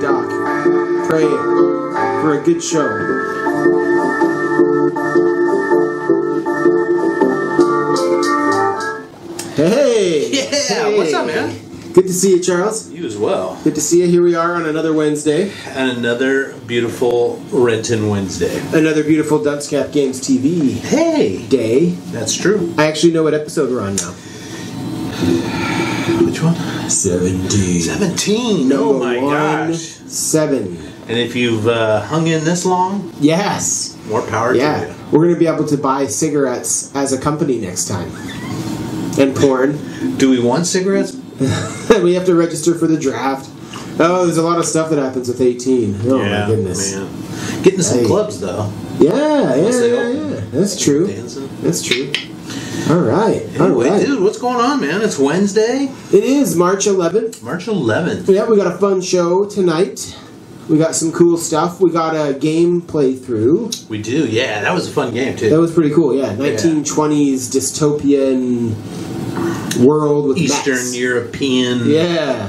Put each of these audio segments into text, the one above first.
Doc. Pray for a good show. Hey! Yeah, hey. What's up, man? Good to see you, Charles. You as well. Good to see you. Here we are on another Wednesday. And another beautiful Renton Wednesday. Another beautiful Dunce Games TV Hey! day. That's true. I actually know what episode we're on now. Which one? 17. 17! Oh my gosh. 7. And if you've hung in this long, Yes. more power to you. We're going to be able to buy cigarettes as a company next time. And porn. Do we want cigarettes? We have to register for the draft. Oh, there's a lot of stuff that happens with 18. Oh my goodness. Man. Getting some clubs though. Yeah. That's true. Dancing. That's true. All right. Anyway, dude, what's going on, man? It's Wednesday. It is March 11th. March 11th. Yeah, we got a fun show tonight. We got some cool stuff. We got a game playthrough. We do, yeah. That was a fun game, too. That was pretty cool, yeah. 1920s dystopian world with Eastern mechs. European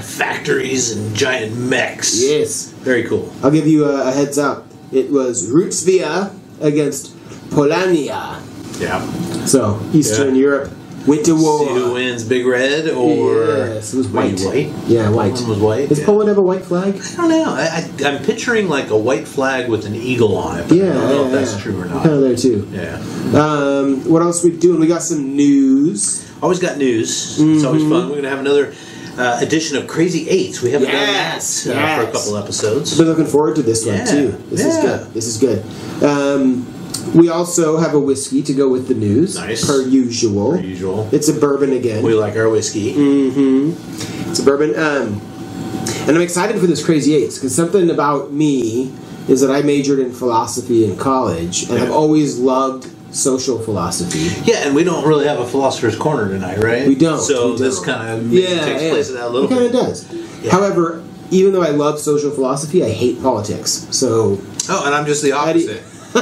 factories and giant mechs. Yes. Very cool. I'll give you a heads up. It was Rutsvia against Polania. Yeah. So, Eastern Europe went to war. See who wins, Big Red or... Yes, it was white. White? Yeah, white. One was white? Does Poland have a white flag? I don't know. I'm picturing like a white flag with an eagle on it. But I don't know if that's true or not. Kind of there too. Yeah. What else are we doing? We got some news. Always got news. It's always fun. We're going to have another edition of Crazy Eights. We haven't done that for a couple episodes. I've been looking forward to this one too. This is good. This is good. We also have a whiskey to go with the news. Nice. Per usual. It's a bourbon again. We like our whiskey. It's a bourbon. And I'm excited for this Crazy Eights because something about me is that I majored in philosophy in college, and I've always loved social philosophy. Yeah, and we don't really have a philosopher's corner tonight, right? We don't. So this kind of takes place of that a little bit. It kind of does. Yeah. However, even though I love social philosophy, I hate politics. So. Oh, and I'm just the opposite. No,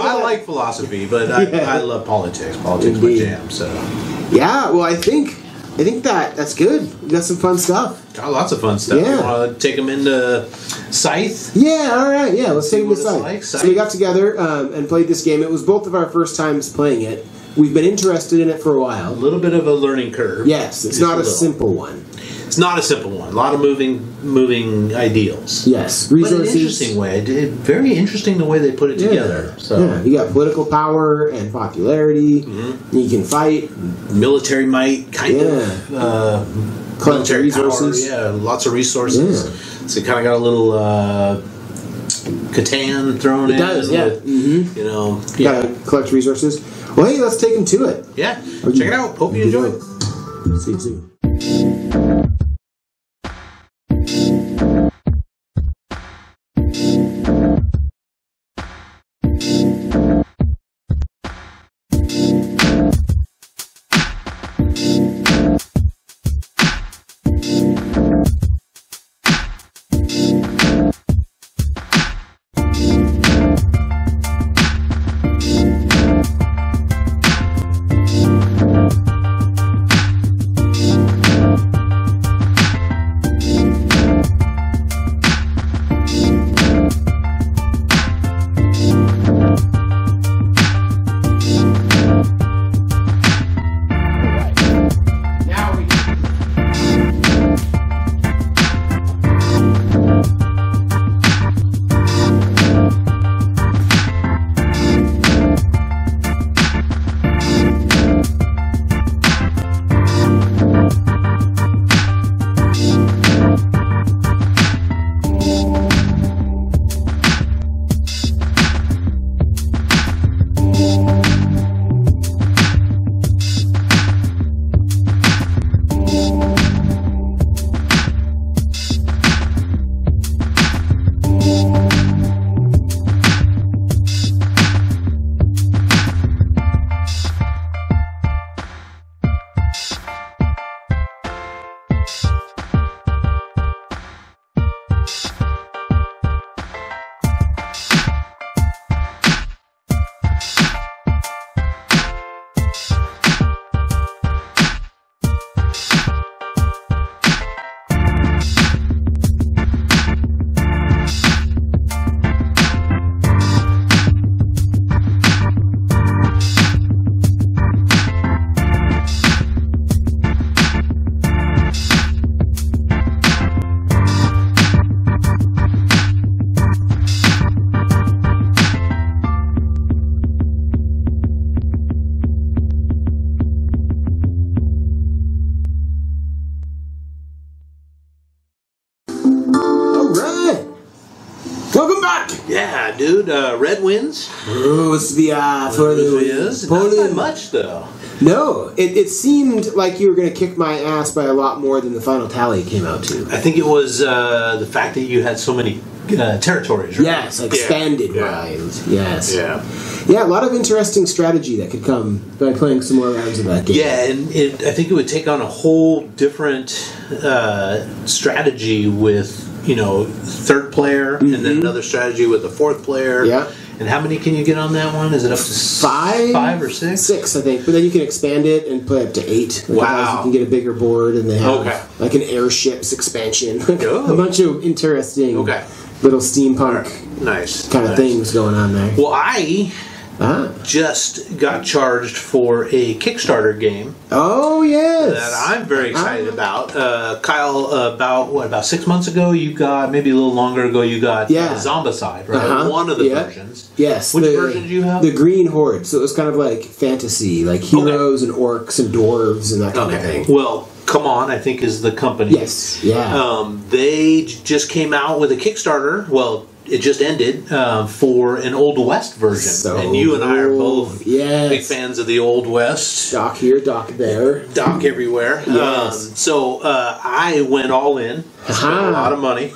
I like philosophy, but I love politics. Politics is my jam. So. Yeah, well, I think that's good. We got some fun stuff. Got lots of fun stuff. Yeah. You want to take them into Scythe? Yeah, all right. Yeah, let's take them to Scythe. Like. So we got together and played this game. It was both of our first times playing it. We've been interested in it for a while. A little bit of a learning curve. Yes, it's not a simple one. It's not a simple one. A lot of moving ideals. Yes, resources. But an interesting way. Very interesting the way they put it together. So you got political power and popularity. You can fight. Military might, kind of. Military resources. Power, lots of resources. Yeah. So you kind of got a little Catan thrown in. It does, with, you know. Gotta collect resources. Well, hey, let's take them to it. Yeah. Check it out. Hope you enjoy it. See you soon. Yeah, dude. Red wins. Rozvia for the Not that much, though. No, it seemed like you were going to kick my ass by a lot more than the final tally came out to. I think it was the fact that you had so many territories, right? Yes, expanded wise. Yes. Yeah. Yeah, a lot of interesting strategy that could come by playing some more rounds of that game. Yeah, and I think it would take on a whole different strategy with, third player, and then another strategy with the fourth player. Yeah. And how many can you get on that one? Is it up to 5 or 6? 6, I think. But then you can expand it and play up to 8. Wow. You can get a bigger board, and they have like an airships expansion. A bunch of interesting little steampunk kind of things going on there. Well, I just got charged for a Kickstarter game. Oh, yes. That I'm very excited about. Kyle, about 6 months ago, you got, maybe a little longer ago, you got Zombicide, right? One of the versions. Yes. Which version did you have? The Green Horde. So it was kind of like fantasy, like heroes and orcs and dwarves and that kind of thing. Well, Come On, I think, is the company. Yes. Yeah. They just came out with a Kickstarter. Well, it just ended for an Old West version. And you and I are both big fans of the Old West. Doc here, Doc there. Doc everywhere. Yes. So I went all in. Spent a lot of money.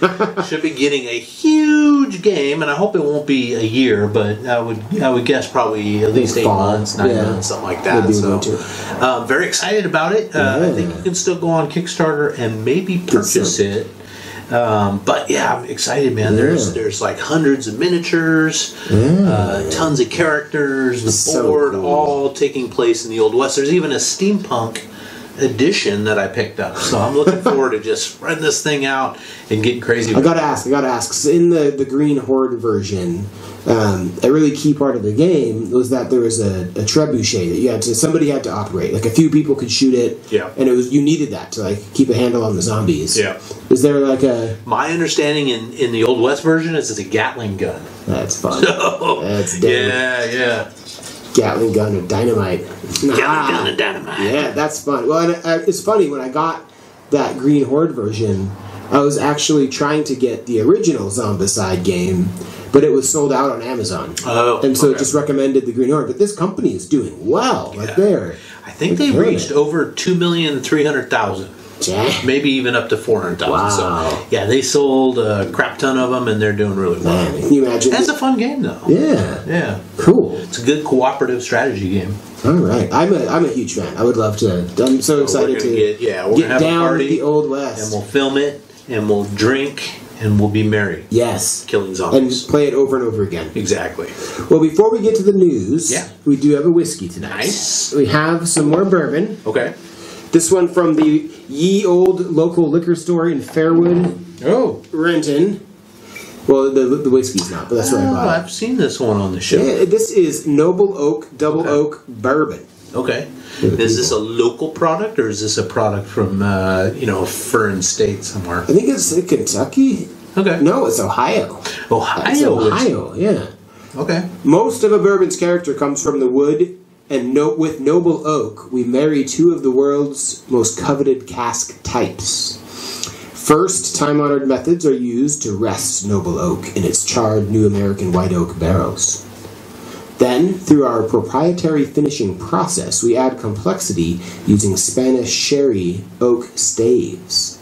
Should be getting a huge game, and I hope it won't be a year, but I would guess probably at least 8 months, 9 months, something like that. So very excited about it. I think you can still go on Kickstarter and maybe purchase it. But yeah, I'm excited, man. There's like hundreds of miniatures, tons of characters, the board all taking place in the Old West. There's even a steampunk edition that I picked up, so I'm looking forward to just spreading this thing out and getting crazy. I gotta ask. So in the Green Horde version, a really key part of the game was that there was a trebuchet that somebody had to operate. Like a few people could shoot it, and you needed that to like keep a handle on the zombies. Yeah. Is there like a? My understanding in the Old West version is it's a Gatling gun. That's fun. So, that's yeah. Gatling gun and dynamite. Gatling gun and dynamite. Yeah, that's fun. Well, and it's funny, when I got that Green Horde version, I was actually trying to get the original Zombicide game, but it was sold out on Amazon. And so it just recommended the Green Horde. But this company is doing well. Like I think they reached over 2,300,000. Maybe even up to 400,000. Wow. So, yeah, they sold a crap ton of them, and they're doing really well. Man, can you imagine? That's a fun game, though. Yeah. Cool. It's a good cooperative strategy game. All right. I'm a huge fan. I would love to. I'm so excited to get down a party, with the Old West. And we'll film it, and we'll drink, and we'll be merry. Yes. Killing zombies. And play it over and over again. Exactly. Well, before we get to the news, we do have a whiskey tonight. Nice. We have some more bourbon. Okay. This one from the ye old local liquor store in Fairwood, Renton. Well, the whiskey's not, but that's where I bought it. I've seen this one on the show. Yeah, this is Noble Oak Double Oak Bourbon. Okay. Is this a local product, or is this a product from, a foreign state somewhere? I think it's in Kentucky. Okay. No, it's Ohio. Ohio, yeah. Okay. Most of a bourbon's character comes from the wood, and with Noble Oak, we marry two of the world's most coveted cask types. First, time-honored methods are used to rest Noble Oak in its charred New American White Oak barrels. Then, through our proprietary finishing process, we add complexity using Spanish sherry oak staves.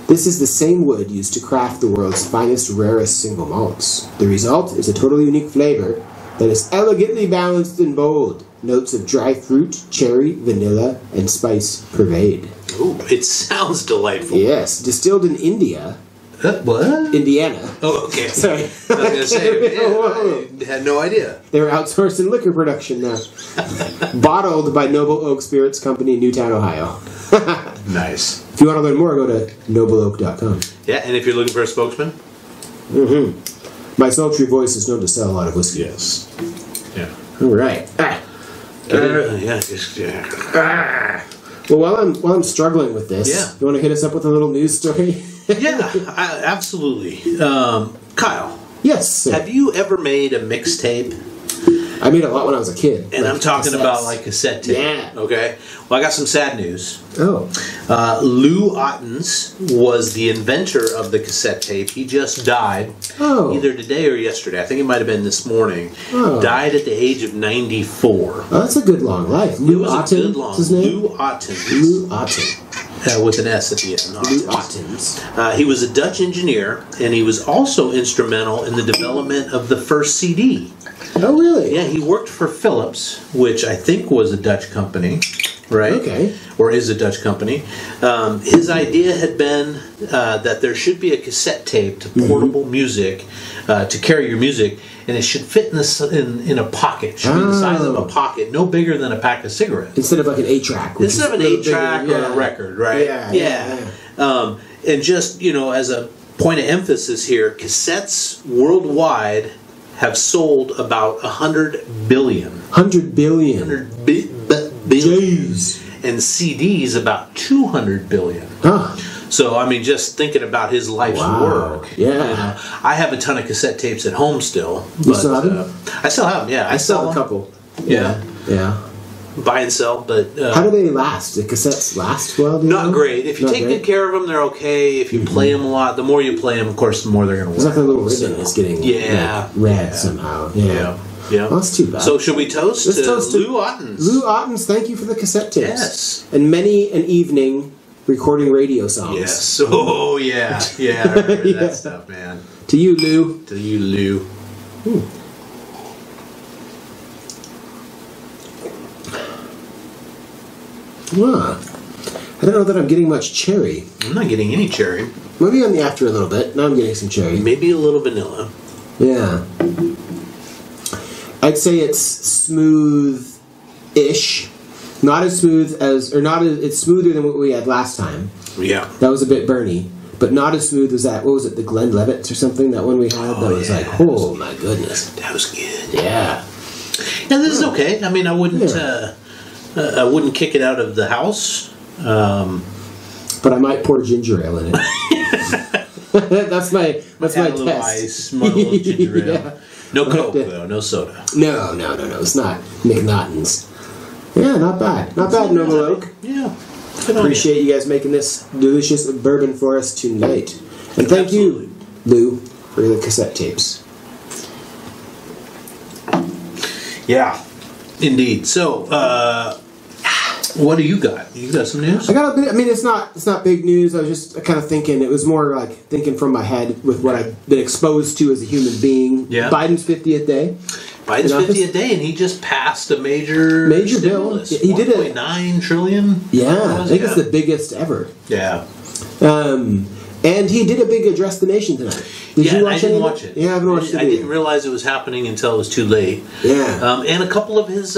This is the same wood used to craft the world's finest, rarest single malts. The result is a totally unique flavor that is elegantly balanced and bold. Notes of dry fruit, cherry, vanilla, and spice pervade. Ooh, it sounds delightful. Yes, distilled in India. What? Indiana. Oh, okay. Sorry. I was going to say, I had no idea. They were outsourcing liquor production now. Bottled by Noble Oak Spirits Company in Newtown, Ohio. Nice. If you want to learn more, go to nobleoak.com. Yeah, and if you're looking for a spokesman? My sultry voice is known to sell a lot of whiskey. Yes. Yeah. All right. Well, while I'm struggling with this, you want to hit us up with a little news story? Absolutely. Kyle. Yes, sir. Have you ever made a mixtape? I made a lot when I was a kid. And like I'm talking cassettes. about like cassette tape. Yeah. Okay. Well, I got some sad news. Oh. Lou Ottens was the inventor of the cassette tape. He just died either today or yesterday. I think it might have been this morning. Oh. Died at the age of 94. Oh, that's a good long life. Lou Otten, what's his name? Lou Ottens. Lou Otten. With an S at the end. Lou Ottens. He was a Dutch engineer, and he was also instrumental in the development of the first CD. Oh, really? Yeah, he worked for Philips, which I think was a Dutch company, right? Okay. Or is a Dutch company. His idea had been that there should be a cassette tape to portable music, to carry your music, and it should fit in a pocket. It should be the size of a pocket, no bigger than a pack of cigarettes. Instead of like an 8-track. Instead of an 8-track or a record, right? Yeah. And just, as a point of emphasis here, cassettes worldwide have sold about 100 billion. 100 billion. 100 billion. Jeez. And CDs about 200 billion. Huh. So, I mean, just thinking about his life's work. Yeah. I have a ton of cassette tapes at home still. You still have them? I still have them, yeah. I still have a couple. Yeah. Yeah. Buy and sell, but... how do they last? The cassettes last well? Not great. If you take good care of them, they're okay. If you play them a lot, the more you play them, of course, the more they're going to work. It's like a little ribbon that's getting red somehow. Yeah. Well, that's too bad. So should we toast Lou Ottens? Lou Ottens, thank you for the cassette tapes. Yes. And many an evening recording radio songs. Yes. Oh, yeah. Yeah, I remember that stuff, man. To you, Lou. To you, Lou. Wow. I don't know that I'm getting much cherry. I'm not getting any cherry. Maybe on the after a little bit. Now I'm getting some cherry. Maybe a little vanilla. Yeah. I'd say it's smooth-ish. Not as smooth as... It's smoother than what we had last time. Yeah. That was a bit burny. But not as smooth as that... What was it? The Glenlivets or something? That one we had? That was like, oh my goodness. That was good. Yeah. Yeah, this is okay. I mean, I wouldn't... I wouldn't kick it out of the house. But I might pour ginger ale in it. that's my test. A little ice, smug little ginger ale. No Coke, though. No soda. No. It's not McNaughton's. Yeah, not bad. Not bad, Noble Oak. Yeah. Appreciate you guys making this delicious bourbon for us tonight. And thank you, Lou, for the cassette tapes. Yeah, indeed. So, what do you got? You got some news? I got a bit. I mean, it's not big news. I was just kind of thinking. It was more like thinking from my head with what I've been exposed to as a human being. Yeah. Biden's 50th day. Biden's 50th day, and he just passed a major bill. He did it. $1.9 trillion. Yeah, I think it's the biggest ever. Yeah. And he did a big address the nation tonight. Did you watch it? I didn't watch it. Yeah, I haven't watched it. I didn't realize it was happening until it was too late. Yeah. And a couple of his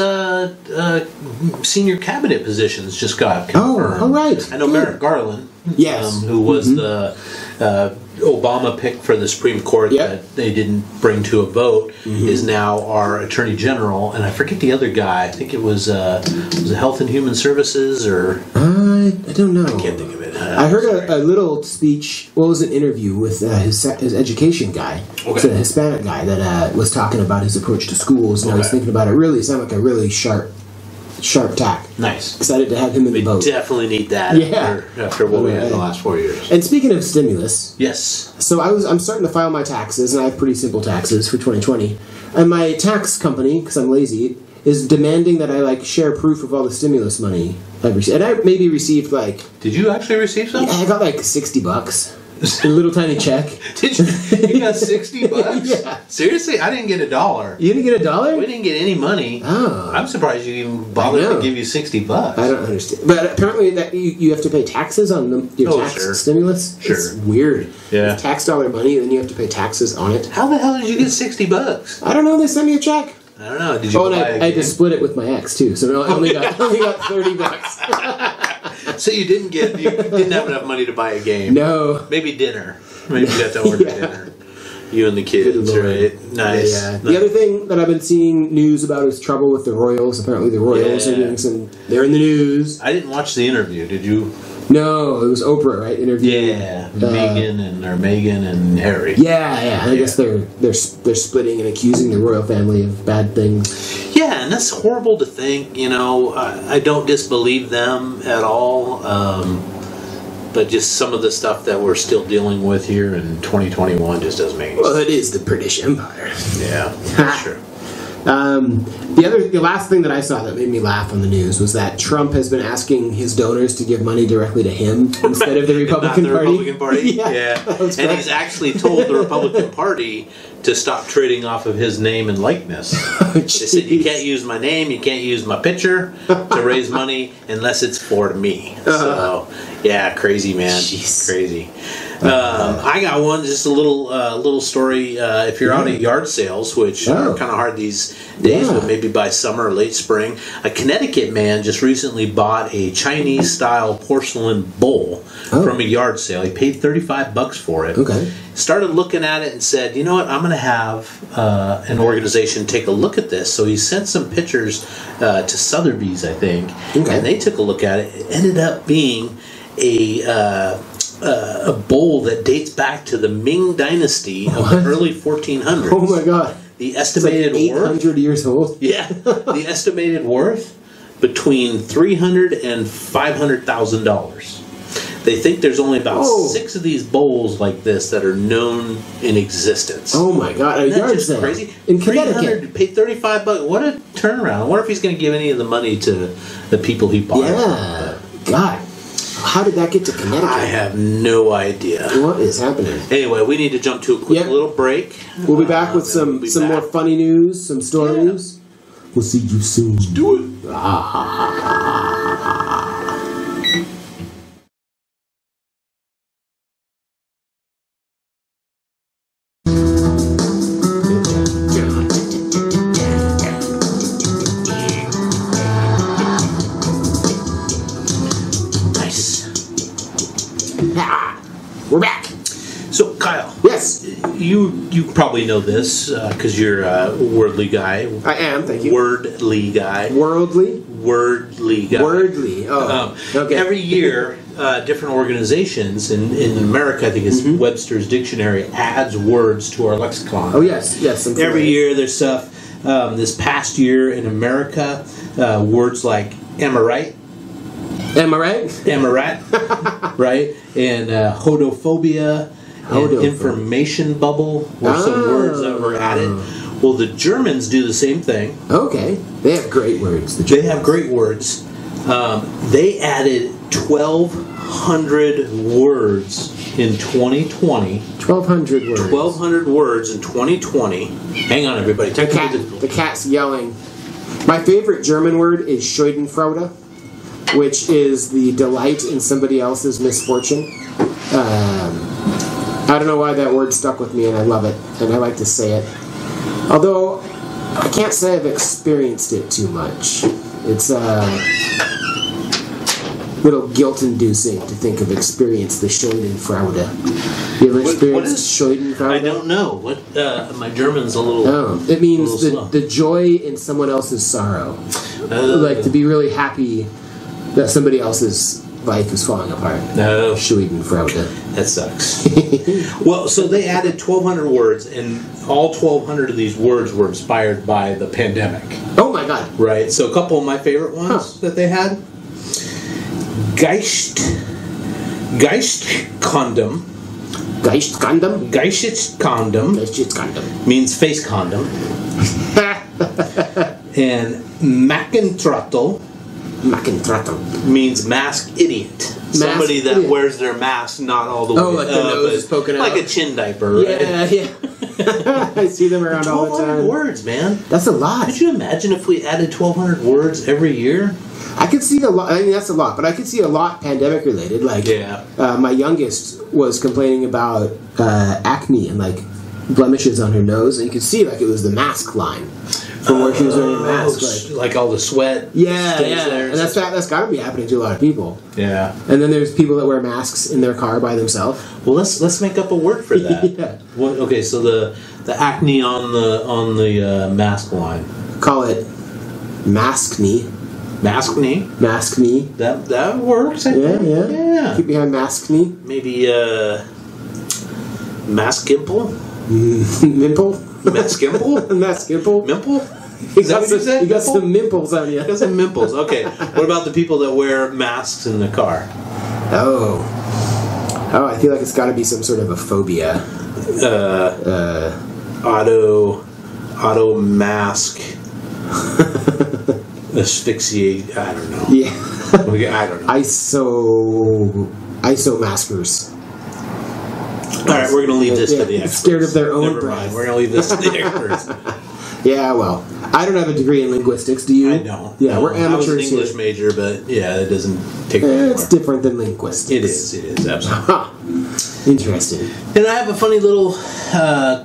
senior cabinet positions just got confirmed. Oh, right. I know Merrick Garland. Yes. Who was the Obama pick for the Supreme Court that they didn't bring to a vote, is now our Attorney General. And I forget the other guy. I think it was it Health and Human Services or... I don't know. I can't think of it. I heard a little speech, what was an interview with his education guy. Okay. It's a Hispanic guy that was talking about his approach to schools, and I was thinking about it. Really sounded like a really sharp tack. Nice. Excited to have him in the boat. We definitely need that after what we had in the last 4 years. And speaking of stimulus. Yes. So I'm starting to file my taxes, and I have pretty simple taxes for 2020. And my tax company, because I'm lazy, is demanding that I share proof of all the stimulus money I've received. And I maybe received Did you actually receive some? Yeah, I got $60. A little tiny check. Did you? You got $60? Yeah. Seriously? I didn't get $1. You didn't get $1? We didn't get any money. Oh. I'm surprised you even bothered to give you $60. I don't understand. But apparently that you have to pay taxes on your tax stimulus? Sure. It's weird. Yeah. It's tax dollar money, and then you have to pay taxes on it. How the hell did you get $60? I don't know. They sent me a check. I don't know. Did you buy I had to split it with my ex too, so I only got $30. So you didn't have enough money to buy a game. No. Maybe dinner. Maybe you got to order dinner. You and the kids, right? Nice. Yeah. The other thing that I've been seeing news about is trouble with the Royals. Apparently the Royals are doing they're in the news. I didn't watch the interview. Did you? No, it was Oprah, right? Interviewing. Yeah, Meghan and Harry. Yeah. I guess they're splitting and accusing the royal family of bad things. Yeah, and that's horrible to think. You know, I don't disbelieve them at all. But just some of the stuff that we're still dealing with here in 2021 just doesn't make any sense. Well, it is the British Empire. Yeah, that's true. The last thing that I saw that made me laugh on the news was that Trump has been asking his donors to give money directly to him instead of the Republican Party. Republican Party? Yeah. And he's actually told the Republican Party to stop trading off of his name and likeness. They said, you can't use my name, you can't use my picture to raise money unless it's for me. So, yeah, crazy, man. Jeez. Crazy. I got one, just a little story. If you're out at yard sales, which are kind of hard these days, but maybe by summer or late spring, a Connecticut man just recently bought a Chinese-style porcelain bowl from a yard sale. He paid $35 for it. Okay. Started looking at it and said, you know what, I'm going to have an organization take a look at this. So he sent some pictures to Sotheby's, I think, and they took a look at it. It ended up being a bowl that dates back to the Ming Dynasty of the early 1400s. Oh my God! The estimated it's like 800 years old. Yeah, the estimated worth between $300,000 and $500,000. They think there's only about 6 of these bowls like this that are known in existence. Oh my God! Isn't that just crazy? In Connecticut, paid $35. What a turnaround! I wonder if he's going to give any of the money to the people he bought. Yeah, God. How did that get to Connecticut? I have no idea. What is happening? Anyway, we need to jump to a quick little break. We'll be back with some more funny news, some stories. Yeah. We'll see you soon. Let's do it. We're back. So, Kyle. Yes. You probably know this because you're a wordly guy. I am, thank you. Wordly guy. Worldly? Wordly guy. Wordly. Oh, okay. Every year, different organizations, in America, I think it's Webster's Dictionary, adds words to our lexicon. Oh, yes. Every year there's stuff. This past year in America, words like am I right? Am I right? Am I right? Right? And hodophobia and information bubble were some words that were added. Well, the Germans do the same thing. Okay. They have great words. They have great words. They added 1,200 words in 2020. 1,200 words. 1,200 words in 2020. Hang on, everybody. The cat's yelling. My favorite German word is Schadenfreude, which is the delight in somebody else's misfortune. I don't know why that word stuck with me, and I love it, and I like to say it. Although, I can't say I've experienced it too much. It's a little guilt-inducing to think of experience the Schadenfreude. You ever experienced Schadenfreude? I don't know. My German's a little... Oh, it means the joy in someone else's sorrow. Like to be really happy that somebody else's life is falling apart. No. Schadenfreude. That sucks. Well, so they added 1,200 words, and all 1,200 of these words were inspired by the pandemic. Oh my God. Right. So a couple of my favorite ones that they had. Geistkondom. Geistkondom? Geistkondom means face condom. And Mackentrottel means mask idiot. Somebody that wears their mask not all the way like the nose is poking out. Like a chin diaper, right? Yeah. I see them around all the time. 1,200 words, man. That's a lot. Could you imagine if we added 1,200 words every year? I could see a lot. I mean, that's a lot, but I could see a lot pandemic related. Like, my youngest was complaining about acne and like blemishes on her nose, and you could see like it was the mask line from where she was wearing a mask, like all the sweat. Yeah, and that's got to be happening to a lot of people. Yeah, and then there's people that wear masks in their car by themselves. Well, let's make up a word for that. Yeah. What? Okay, so the acne on the mask line. Call it maskne. Mask Me. Mask Me. That works. I think. Yeah. Keep behind Mask Me. Maybe Mask Gimple. Mimple. Mask Gimple. Mask Gimple. Mimple. You got some mimples on you. You got some mimples. Okay. What about the people that wear masks in the car? Oh, I feel like it's got to be some sort of a phobia. Auto mask. Asphyxiate. I don't know. Yeah. I don't know. ISO maskers. All right, we're going to leave this to the experts. Scared of their own Never breath. mind. We're going to leave this to the experts. Yeah, well, I don't have a degree in linguistics. Do you? I don't. Yeah, no, we're amateurs. I was an English major, but yeah, it doesn't take me anymore. It's different than linguistics. It is, absolutely. Interesting. And I have a funny little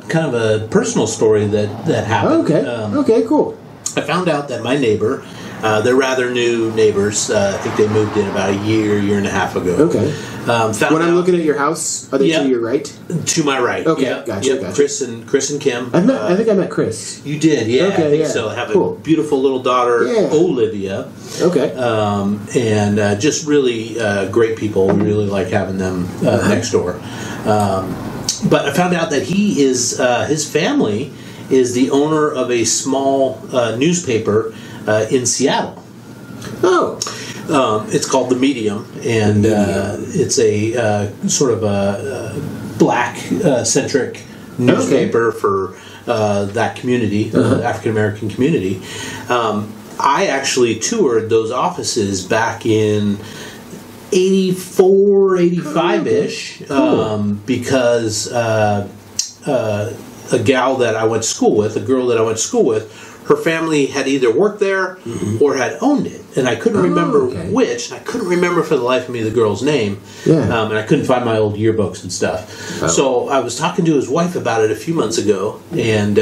kind of a personal story that happened. Okay, cool. I found out that my neighbor, they're rather new neighbors. I think they moved in about a year and a half ago. Okay. When I'm looking at your house, are they to your right? To my right. Okay, gotcha. Chris and Kim. I think I met Chris. You did, yeah. Okay, I think so. I have cool. a beautiful little daughter, Olivia. Okay. And just really great people. We really like having them next door. But I found out that he is his family is the owner of a small newspaper in Seattle. Oh. It's called The Medium, and it's a sort of a black-centric newspaper for that community, the African-American community. I actually toured those offices back in 84, 85-ish, because a gal that I went to school with, a girl that I went to school with, her family had either worked there or had owned it. And I couldn't remember which. I couldn't remember for the life of me the girl's name. Yeah. And I couldn't find my old yearbooks and stuff. Oh. So I was talking to his wife about it a few months ago. And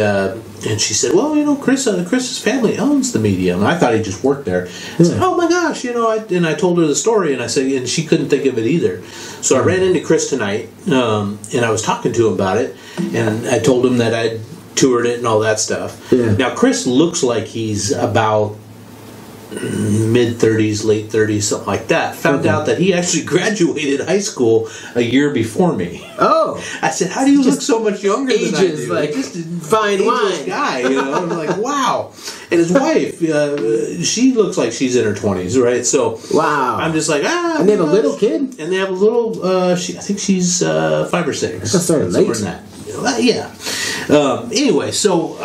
she said, well, Chris's family owns the Medium. And I thought he just worked there. I said, oh my gosh, and I told her the story. And I said, and she couldn't think of it either. So I ran into Chris tonight. And I was talking to him about it. And I told him that I'd toured it and all that stuff. Yeah. Now, Chris looks like he's about mid-30s, late 30s, something like that. Found out that he actually graduated high school a year before me. Oh. I said, how do you look so much younger than I do? Like just fine wine guy, I'm like, wow. And his wife, she looks like she's in her 20s, right? So wow. I'm just like, and they have a little kid? And they have a little, I think she's 5 or 6. That's started late. Yeah. Anyway, so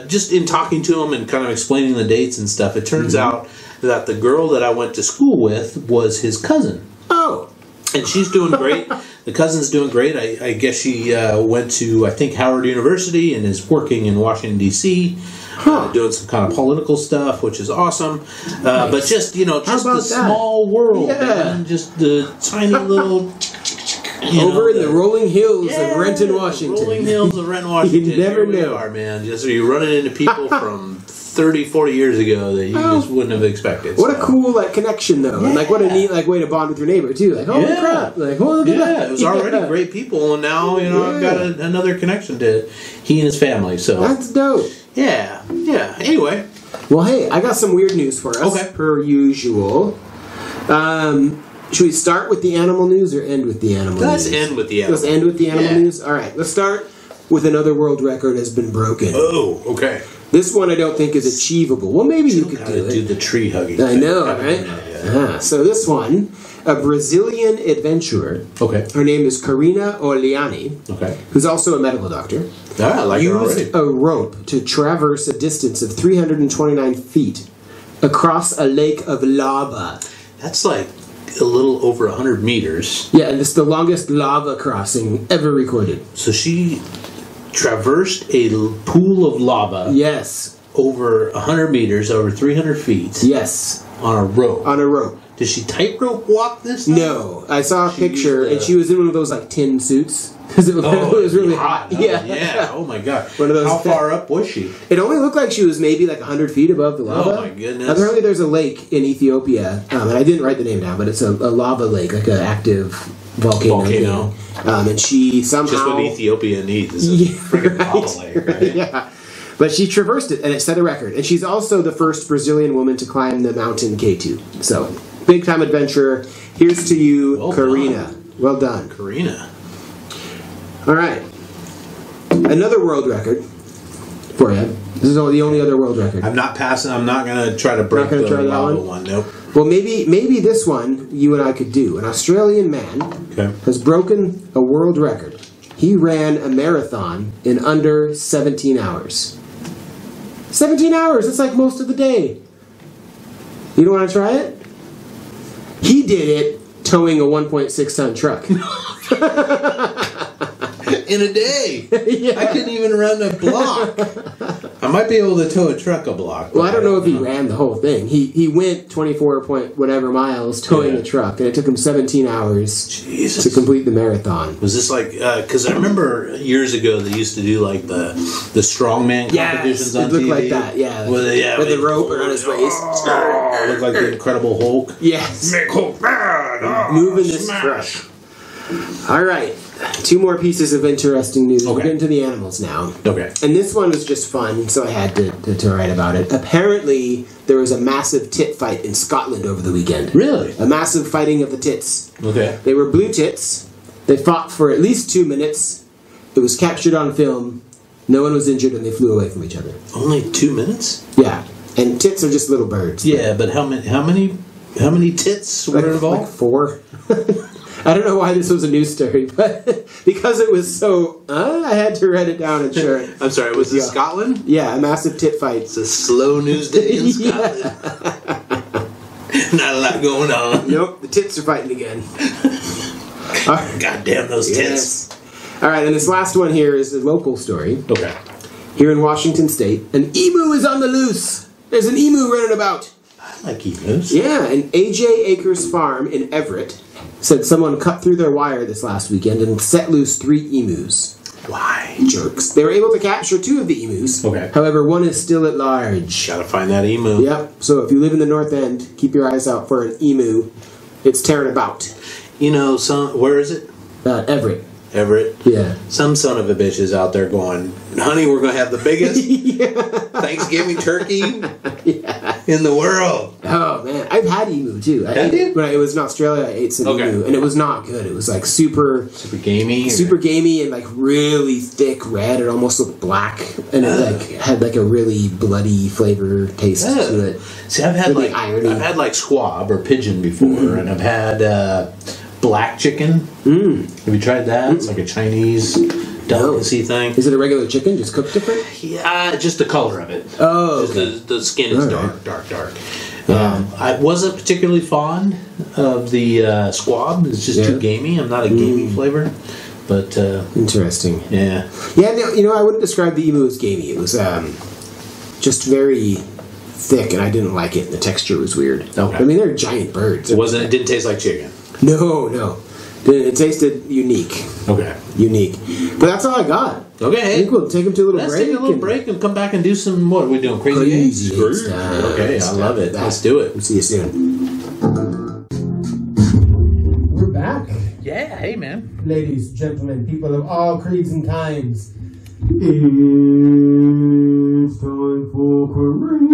just in talking to him and kind of explaining the dates and stuff, it turns out that the girl that I went to school with was his cousin. Oh. And she's doing great. The cousin's doing great. I guess she went to, I think, Howard University and is working in Washington, D.C., doing some kind of political stuff, which is awesome. Nice. But just, just the small world, man. Just the tiny little... Over in the rolling hills of Renton, Washington. Rolling hills of Renton, Washington. You never know. Are, man. Just you're running into people from 30, 40 years ago that you just wouldn't have expected. What a cool connection, though. Yeah. And what a neat way to bond with your neighbor, too. Like, holy crap. Like, look at that. It was already great people, and now, I've got another connection to he and his family. So that's dope. Yeah. Anyway. Well, hey, I got some weird news for us, per usual. Should we start with the animal news or end with the animal news? Let's end with the animal news. Let's end with the animal news? All right, let's start with another world record has been broken. Oh, okay. This one I don't think is achievable. Well, maybe you could do it. Do the tree hugging. I know, right? So this one, a Brazilian adventurer. Okay. Her name is Karina Orleani. Okay. Who's also a medical doctor. I like her already. Used a rope to traverse a distance of 329 feet across a lake of lava. That's like a little over 100 meters. Yeah, and it's the longest lava crossing ever recorded. So she traversed a pool of lava. Yes. Over 100 meters, over 300 feet. Yes. On a rope. On a rope. Did she tightrope walk this time? No. I saw a picture, and she was in one of those tin suits. Because it was really hot. Yeah. Oh my god. One of those. How far up was she? It only looked like she was maybe 100 feet above the lava. Oh my goodness. Apparently there's a lake in Ethiopia, and I didn't write the name down, but it's a lava lake, like an active volcano. And she somehow... Just what Ethiopia needs is a freaking lava lake, right? Yeah. But she traversed it, and it set a record. And she's also the first Brazilian woman to climb the mountain K2. So, big time adventurer. Here's to you, Karina. Well done. Karina. All right. Another world record for you. This is the only other world record. I'm not passing. I'm not going to try to break the lava one. Nope. Well, maybe this one you and I could do. An Australian man has broken a world record. He ran a marathon in under 17 hours. 17 hours! That's like most of the day. You don't want to try it? He did it towing a 1.6 ton truck. In a day. Yeah. I couldn't even run a block. I might be able to tow a truck a block. Well, I don't know if he ran the whole thing. He went 24 point whatever miles towing a truck, and it took him 17 hours to complete the marathon. Was this like, because I remember years ago they used to do like the strongman competitions on TV. It looked like that, with the rope around his waist. It looked like the Incredible Hulk. Yes. Make Hulk mad. Moving this truck. All right. 2 more pieces of interesting news. We're getting to the animals now. Okay. And this one was just fun, so I had to write about it. Apparently, there was a massive tit fight in Scotland over the weekend. Really? A massive fighting of the tits. Okay. They were blue tits. They fought for at least 2 minutes. It was captured on film. No one was injured, and they flew away from each other. Only 2 minutes? Yeah. And tits are just little birds. Yeah, but how many tits were involved? Like 4. I don't know why this was a news story, but because it was so, I had to write it down and share it. I'm sorry, was it Scotland? Yeah, a massive tit fight. It's a slow news day in Scotland. Not a lot going on. Nope, the tits are fighting again. God damn those tits. Yes. All right, and this last one here is a local story. Okay. Here in Washington State, an emu is on the loose. There's an emu running about. I like emus. Yeah, an A.J. Acres farm in Everett said someone cut through their wire this last weekend and set loose 3 emus. Why? Jerks. They were able to capture 2 of the emus. Okay. However, one is still at large. Gotta find that emu. Yep. So if you live in the North End, keep your eyes out for an emu. It's tearing about. You know, where is it? Everett. Everett. Yeah. Some son of a bitch is out there going, honey, we're going to have the biggest Thanksgiving turkey in the world. Oh, man. I've had emu, too. When it was in Australia, I ate some emu, and it was not good. It was, like, super gamey? Super gamey and, like, really thick red. It almost looked black, and it, like, had, like, a really bloody flavor taste to it. See, I've had, like, squab or pigeon before, and I've had... black chicken. Have you tried that? It's like a Chinese delicacy thing. Is it a regular chicken, just cooked different? Yeah, just the color of it. Oh, just the skin is dark. Yeah. I wasn't particularly fond of the squab. It's just too gamey. I'm not a gamey flavor. But interesting. Yeah. Yeah. No, I wouldn't describe the emu as gamey. It was just very thick, and I didn't like it. The texture was weird. Okay. I mean, they're giant birds. It didn't taste like chicken. No. It tasted unique. Okay. Unique. But that's all I got. Okay. I think we'll take them to a little break. Let's take a little break and come back and do some, what are we doing? Crazy Eights? Okay, I love it. Let's do it. We'll see you soon. We're back. Yeah, hey man. Ladies, gentlemen, people of all creeds and kinds. It's time for Crazy.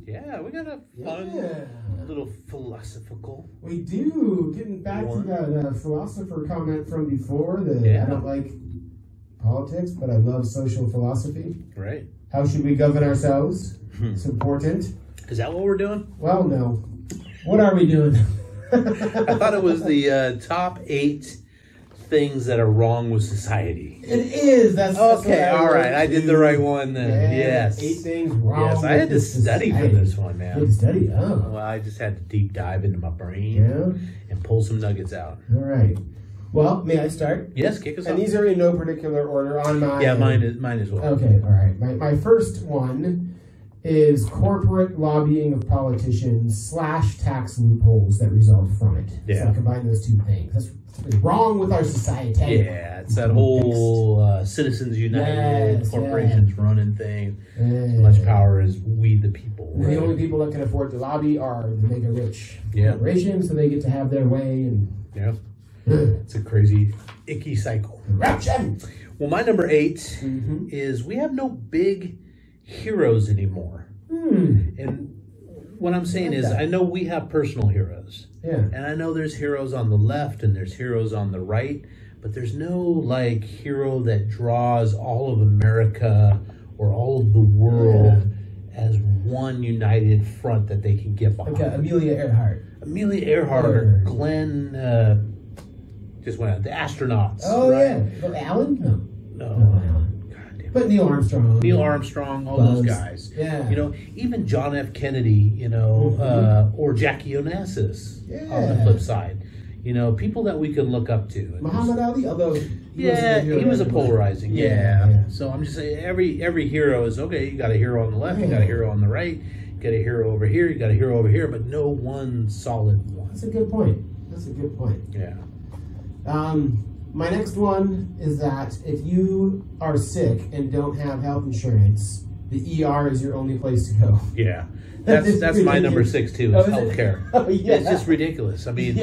Yeah, we got a fun little philosophical. We do. Getting back to that philosopher comment from before, I don't like politics, but I love social philosophy. Right. How should we govern ourselves? It's important. Is that what we're doing? Well, no. What are we doing? I thought it was the top 8 things that are wrong with society. It is. That's okay. All right. I did the right one then. Yes. 8 things wrong. Yes, I had to study for this one, man. You had to study, Well, I just had to deep dive into my brain and pull some nuggets out. All right. Well, may I start? Yes, kick us off. And these are in no particular order on my... Yeah, mine as well. Okay, all right. My first one is corporate lobbying of politicians / tax loopholes that result from it. Yeah. So I combine those 2 things. That's wrong with our society. Yeah, it's that whole Citizens United, corporations running thing. As much power as we the people. Right? The only people that can afford to lobby are the mega rich corporations, so they get to have their way. And It's a crazy, icky cycle. Eruption! Well, my number 8 is we have no big heroes anymore. And what I'm saying is I know we have personal heroes. Yeah. And I know there's heroes on the left and there's heroes on the right, but there's no like hero that draws all of America or all of the world as one united front that they can get behind. Like Amelia Earhart. Amelia Earhart or Glenn, just went out, the astronauts. Oh, right? yeah. Alan? No. Alan. God damn. But Neil Armstrong. Neil Armstrong, all Buzz. those guys. Yeah. You know, even John F. Kennedy, you know, or Jackie Onassis on the flip side. You know, people that we can look up to. Muhammad Ali, although he was a polarizing. Yeah. So I'm just saying every hero is okay. You got a hero on the left, you got a hero on the right, you got a hero over here, you got a hero over here, but no one solid one. That's a good point. Yeah. My next one is that if you are sick and don't have health insurance, the ER is your only place to go. Yeah. That's my number 6 too, is healthcare. Oh, yeah. It's just ridiculous. I mean,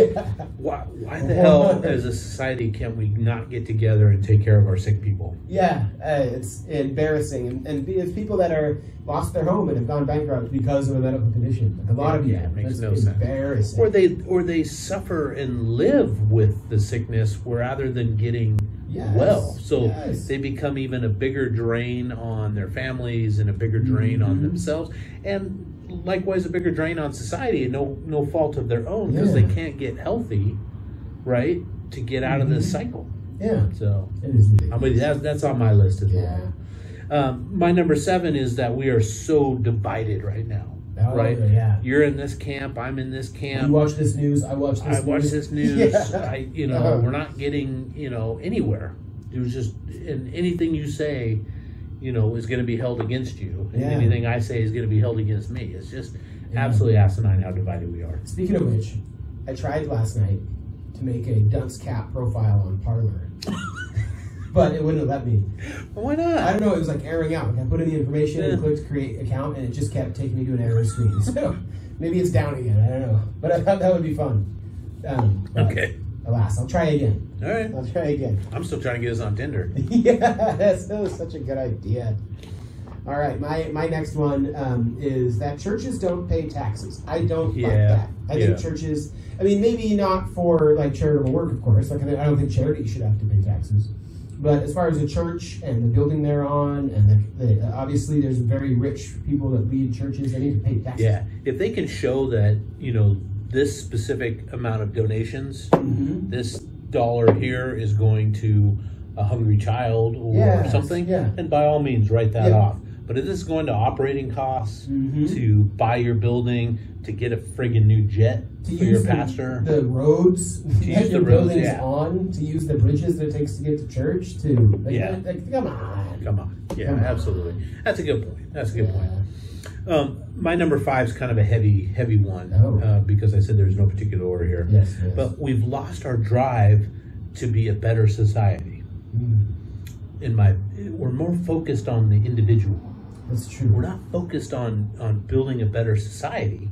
why the hell as a society can't we not get together and take care of our sick people? Yeah, it's embarrassing. And it's people that are lost their home and have gone bankrupt because of a medical condition. Like a lot of people. It makes no embarrassing. sense. Or they suffer and live with the sickness rather than getting well. So they become even a bigger drain on their families and a bigger drain on themselves. And likewise a bigger drain on society, and no fault of their own, because they can't get healthy, right, to get out of this cycle. Yeah. So it is ridiculous. I mean that's on my list as well. My number 7 is that we are so divided right now. Oh, right? Yeah. You're in this camp, I'm in this camp. You watch this news, I watch this news. Yeah. We're not getting, anywhere. It was just, and anything you say, is going to be held against you. And anything I say is going to be held against me. It's just absolutely asinine how divided we are. Speaking of which, I tried last night to make a Dunce Cat profile on Parler. But it wouldn't let me. Well, why not? I don't know, it was like erroring out. Like I put in the information and clicked create account, and it just kept taking me to an error screen. So maybe it's down again, I don't know. But I thought that would be fun. Okay. Alas, I'll try again. All right. I'll try again. I'm still trying to get us on Tinder. That was such a good idea. All right, my next one is that churches don't pay taxes. I don't like that. I think churches, maybe not for like charitable work, of course. Like I don't think charity should have to pay taxes. But as far as the church and the building they're on, and obviously there's very rich people that lead churches, they need to pay taxes. Yeah, if they can show that, this specific amount of donations, this dollar here is going to a hungry child or something, and by all means write that off. But if this is going to operating costs, to buy your building, to get a friggin' new jet for your pastor, the roads that your building's on, to use the bridges that it takes to get to church, come on. Yeah, absolutely. That's a good point. My number 5 is kind of a heavy one, because I said there's no particular order here. Yes. But we've lost our drive to be a better society. We're more focused on the individual. That's true. We're not focused on building a better society.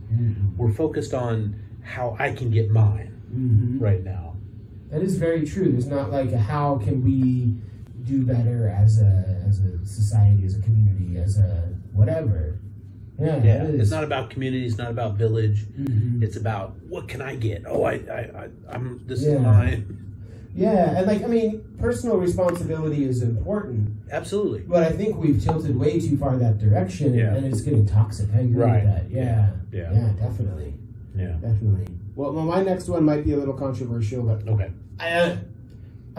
We're focused on how I can get mine right now. That is very true. There's not like a how can we do better as a society, as a community, as a whatever. Yeah. It's not about community. It's not about village. It's about what can I get? Oh, I'm this is mine. Yeah, and personal responsibility is important. Absolutely. But I think we've tilted way too far that direction, and it's getting toxic. I agree with that. Yeah, definitely. Yeah, definitely. Well, my next one might be a little controversial, but okay. I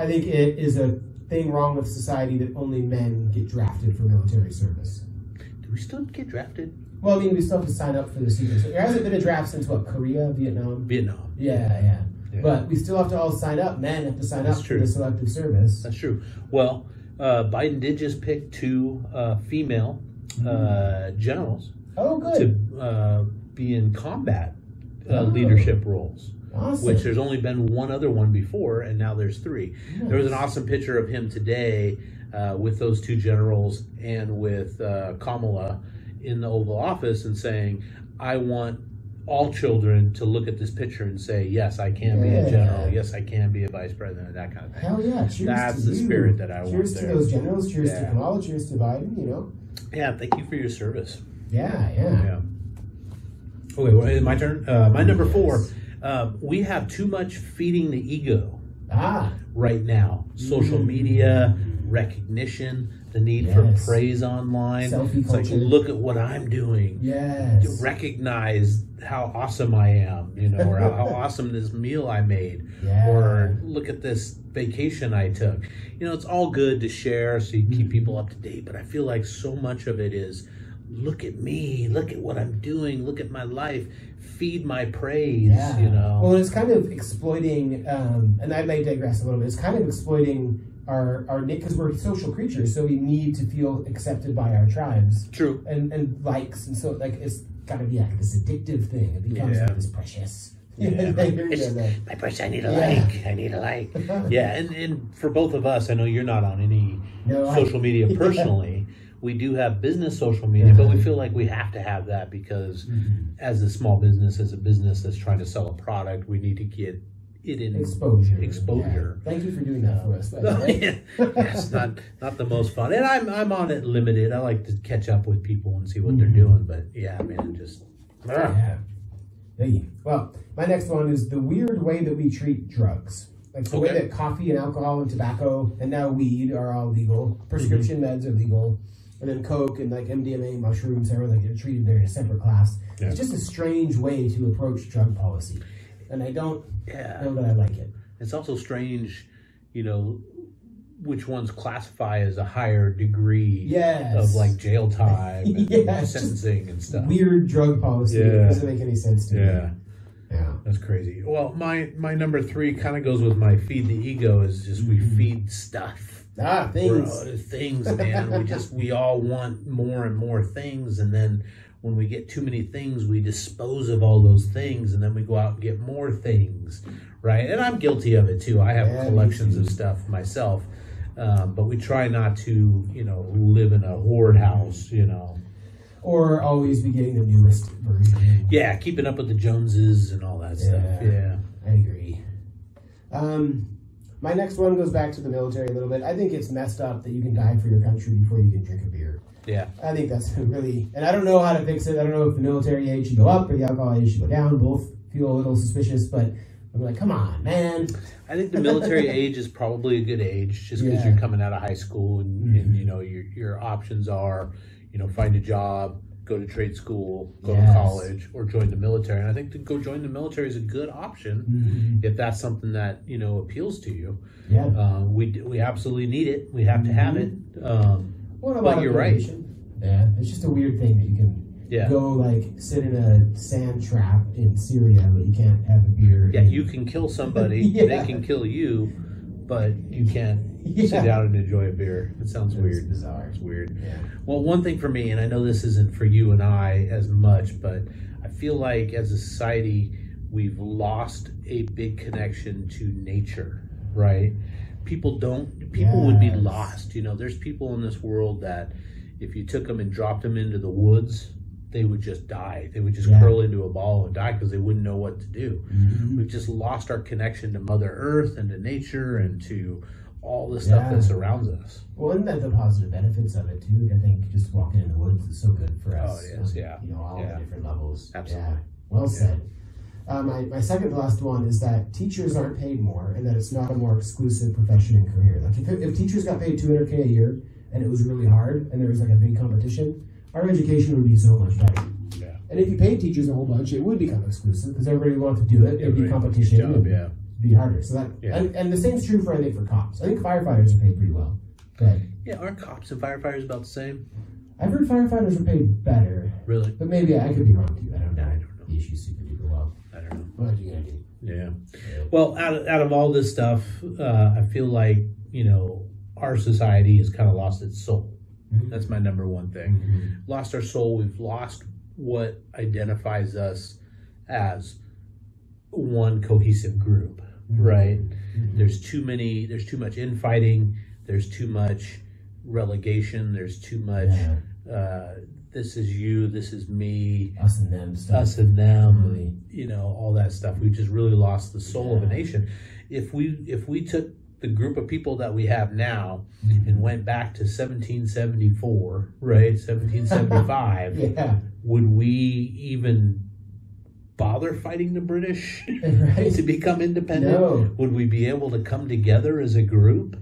think it is a thing wrong with society that only men get drafted for military service. Do we still get drafted? Well, we still have to sign up for the season. So there hasn't been a draft since Korea, Vietnam? Vietnam. Yeah. But we still have to all sign up. Men have to sign up for the selective service. That's true. Well, Biden did just pick 2 female generals. Oh, good. To be in combat leadership roles. Awesome. Which there's only been one other one before, and now there's 3. Nice. There was an awesome picture of him today with those 2 generals and with Kamala in the Oval Office and saying, I want all children to look at this picture and say, yes, I can be a general. Yes, I can be a vice president, that kind of thing. Hell yeah. Cheers That's to the you. spirit that I want Cheers to those generals. Cheers to Kamala. Cheers to Biden, you know. Yeah, thank you for your service. Yeah. Okay, my turn. My number 4. We have too much feeding the ego right now. Social media, recognition, the need for praise online. Selfie it's like, look at what I'm doing. Yes. Recognize how awesome I am, you know, or how awesome this meal I made. Or look at this vacation I took. You know, it's all good to share so you keep people up to date, but I feel like so much of it is, look at me, look at what I'm doing, look at my life, feed my praise, you know. Well, it's kind of exploiting, and I may digress a little bit, it's kind of exploiting our because we're social creatures, so we need to feel accepted by our tribes. True. And likes, and so like it's got to be like this addictive thing. It becomes like this precious. My person, I need a like. I need a like. And for both of us, I know you're not on any social media personally. We do have business social media, but we feel like we have to have that because as a small business, as a business that's trying to sell a product, we need to get it in exposure. Yeah. Thank you for doing that for us. It's not the most fun, and I'm on it limited. I like to catch up with people and see what they're doing, but just Well, my next one is the weird way that we treat drugs. Like the way that coffee and alcohol and tobacco and now weed are all legal. Prescription meds are legal. And then coke and like MDMA, mushrooms, everything, they're treated in a separate class. Yeah. It's just a strange way to approach drug policy. And I don't know that I like it. It's also strange, you know, which ones classify as a higher degree of like jail time and sentencing and stuff. Weird drug policy. It doesn't make any sense to me. Yeah, that's crazy. Well, my number 3 kind of goes with my feed the ego is just we feed stuff. Things, man. We all want more and more things, and then when we get too many things, we dispose of all those things, and then we go out and get more things, right? And I'm guilty of it too. I have collections of stuff myself, but we try not to, you know, live in a hoard house, you know. Or always be getting the newest version. Yeah, keeping up with the Joneses and all that stuff. Yeah, I agree. My next one goes back to the military a little bit. I think it's messed up that you can die for your country before you can drink a beer. Yeah. I think that's really... And I don't know how to fix it. I don't know if the military age should go up or the alcohol age should go down. Both feel a little suspicious, but I'm like, come on, man. I think the military age is probably a good age just because you're coming out of high school and you know, your options are, you know, find a job, go to trade school, go to college, or join the military. And I think to go join the military is a good option if that's something that, you know, appeals to you. We absolutely need it. We have to have it. But you're right. Yeah, it's just a weird thing that you can go like sit in a sand trap in Syria, but you can't have a beer. Yeah, you can kill somebody. They can kill you, but you can't sit down and enjoy a beer. It sounds weird. Bizarre. It's weird. Well, one thing for me, and I know this isn't for you and I as much, but I feel like as a society, we've lost a big connection to nature, right? People would be lost. You know, there's people in this world that if you took them and dropped them into the woods, they would just die. They would just curl into a ball and die because they wouldn't know what to do. We've just lost our connection to Mother Earth and to nature and to all the stuff that surrounds us. Well, isn't that the positive benefits of it too? I think just walking in the woods is so good for us. Oh, yes, You know, all the different levels. Absolutely. Well said. My second to last one is that teachers aren't paid more and that it's not a more exclusive profession and career. Like if teachers got paid $200K a year and it was really hard and there was like a big competition, our education would be so much better. Yeah. And if you paid teachers a whole bunch, it would become exclusive because everybody would want to do it. It'd be competition. It'd be harder. So that and the same's true for I think for cops. I think firefighters are paid pretty well. But aren't cops and firefighters about the same? I've heard firefighters are paid better. Really? But maybe I could be wrong too. I don't know. The issue's super duper well. I don't know. What are you gonna do? Yeah. Well, out of all this stuff, I feel like, you know, our society has kind of lost its soul. That's my number one thing. Lost our soul. We've lost what identifies us as one cohesive group, right? There's too much infighting. There's too much relegation. There's too much this is you, this is me, us and them stuff. Us and them, really. You know, all that stuff. We just really lost the soul of a nation. If we took the group of people that we have now and went back to 1774, right, 1775, would we even bother fighting the British to become independent? No. Would we be able to come together as a group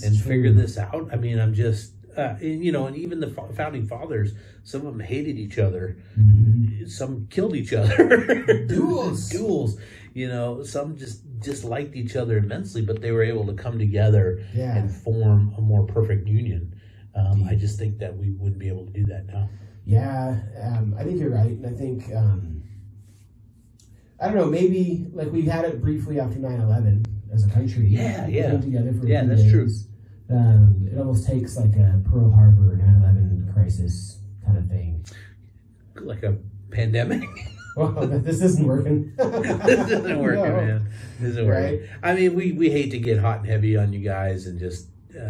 and figure this out? I mean, I'm just, you know, and even the founding fathers, some of them hated each other. Some killed each other. Duels. You know, some just disliked each other immensely, but they were able to come together and form a more perfect union. I just think that we wouldn't be able to do that now. Yeah, I think you're right. And I think, I don't know, maybe like we had it briefly after 9/11 as a country. We came together for a few that's days. true. It almost takes like a Pearl Harbor 9/11 crisis kind of thing. Like a pandemic? Well, this isn't working. This isn't working, man. This isn't working. Right? I mean, we hate to get hot and heavy on you guys and just you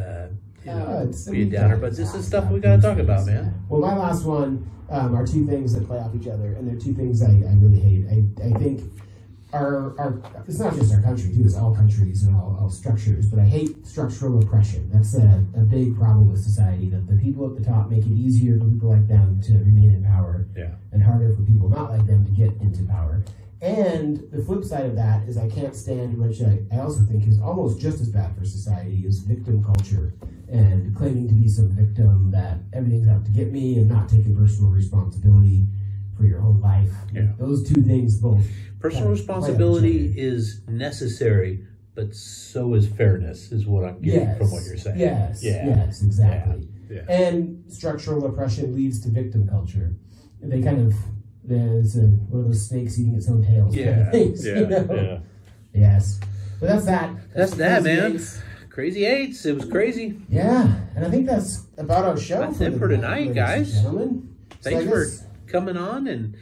know, be a downer, but this is stuff we got to talk about, man. Well, my last one are two things that play off each other, and they're two things I really hate. I think our it's not just our country, too. It's all countries and all structures, but I hate structural oppression. That's a big problem with society, that the people at the top make it easier for people like them to remain in power and harder for people not like them to get into power. And the flip side of that is I can't stand, which I also think is almost just as bad for society, is victim culture and claiming to be some victim that everything's out to get me and not taking personal responsibility for your whole life. Those two things both. Personal responsibility is necessary, but so is fairness, is what I'm getting from what you're saying. Yes, exactly. And structural oppression leads to victim culture. They kind of, there's one of those snakes eating its own tails kind of things. You know? Yes. But that's that. That's that, man. Crazy eights. It was crazy. Yeah. And I think that's about our show. That's it for tonight, guys. Thanks for coming on and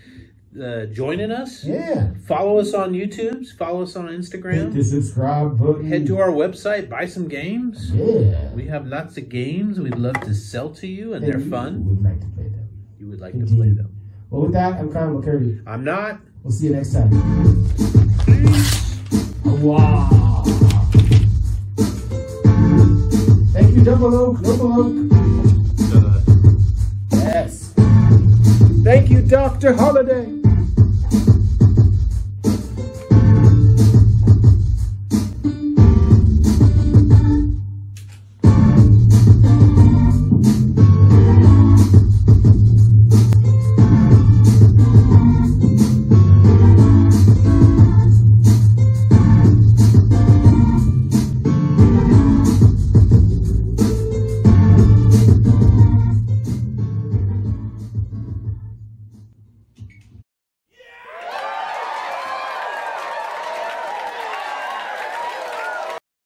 joining us. Yeah. Follow us on YouTube. Follow us on Instagram. Hit the subscribe button. Head to our website. Buy some games. Yeah. We have lots of games we'd love to sell to you, and they're fun. You would like to play them. You would like to play them. Well, with that, I'm Kyle McCurdy. I'm not. We'll see you next time. Wow. Thank you, Double Oak. Yes. Thank you, Dr. Holiday.